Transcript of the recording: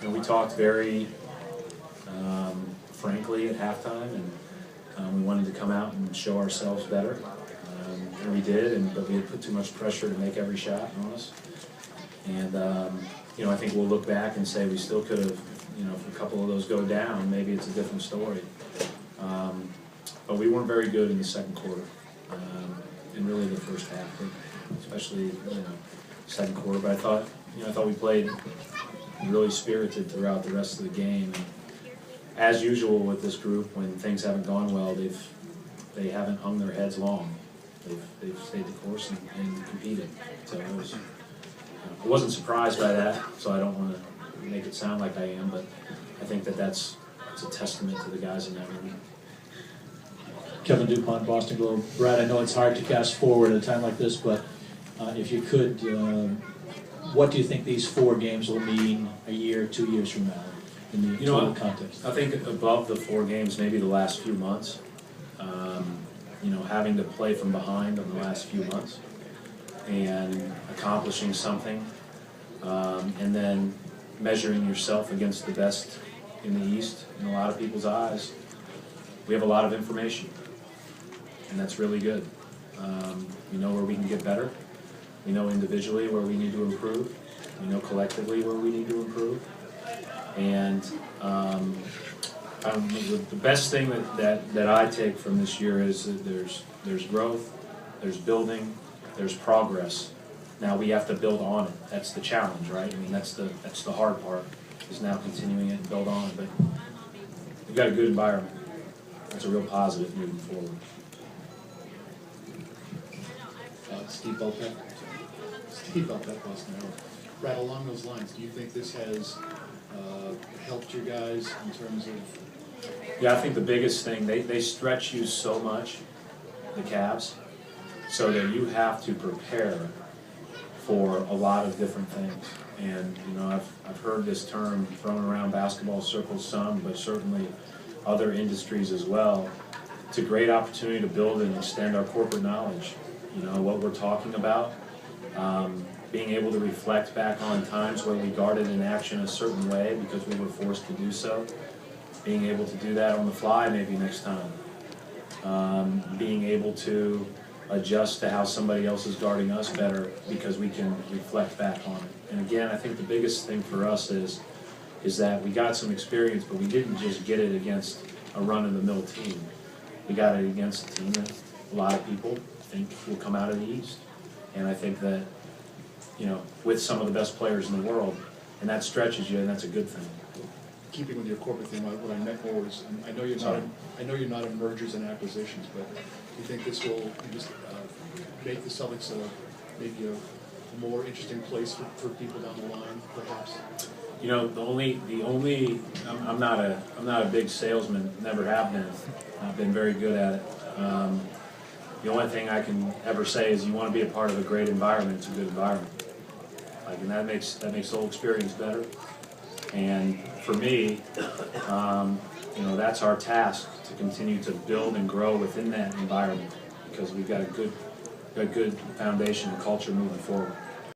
we talked very frankly at halftime, and we wanted to come out and show ourselves better, and we did. But we had put too much pressure to make every shot on us. And I think we'll look back and say we still could have. If a couple of those go down, maybe it's a different story. But we weren't very good in the second quarter, and really the first half, but especially second quarter. But I thought we played really spirited throughout the rest of the game. And as usual with this group, when things haven't gone well, they haven't hung their heads long. They've stayed the course and competed. So I wasn't surprised by that. So I don't want to make it sound like I am, but I think that's a testament to the guys in that room. Kevin DuPont, Boston Globe. Brad, I know it's hard to cast forward at a time like this, but if you could, what do you think these 4 games will mean a year, 2 years from now in the total context? I think above the 4 games, maybe the last few months, having to play from behind in the last few months and accomplishing something, and then measuring yourself against the best in the East in a lot of people's eyes. We have a lot of information, and that's really good. We know where we can get better. We know individually where we need to improve. We know collectively where we need to improve. And the best thing that I take from this year is that there's growth, there's building, there's progress. Now we have to build on it. That's the challenge, right? I mean, that's the hard part, is now continuing it and build on it. But we've got a good environment. That's a real positive moving forward. Steve Belpet, Boston Herald. Brad, along those lines, do you think this has helped you guys in terms of? Yeah, I think the biggest thing, they stretch you so much, the Cavs, so that you have to prepare for a lot of different things. And I've heard this term thrown around basketball circles some, but certainly other industries as well. It's a great opportunity to build and extend our corporate knowledge. What we're talking about, being able to reflect back on times where we guarded an action a certain way because we were forced to do so. Being able to do that on the fly maybe next time. Being able to adjust to how somebody else is guarding us better because we can reflect back on it. And again, I think the biggest thing for us is that we got some experience, but we didn't just get it against a run-of-the-mill team. We got it against a team that a lot of people think will come out of the East. And I think that, with some of the best players in the world, and that stretches you, and that's a good thing. Keeping with your corporate thing, what I meant more was, I know you're not in mergers and acquisitions, but do you think this will just make the Celtics maybe a more interesting place for people down the line, perhaps? I'm not a big salesman. Never have been. I've been very good at it. The only thing I can ever say is you want to be a part of a great environment. It's a good environment. And that makes the whole experience better. And for me, that's our task, to continue to build and grow within that environment, because we've got a good foundation and culture moving forward.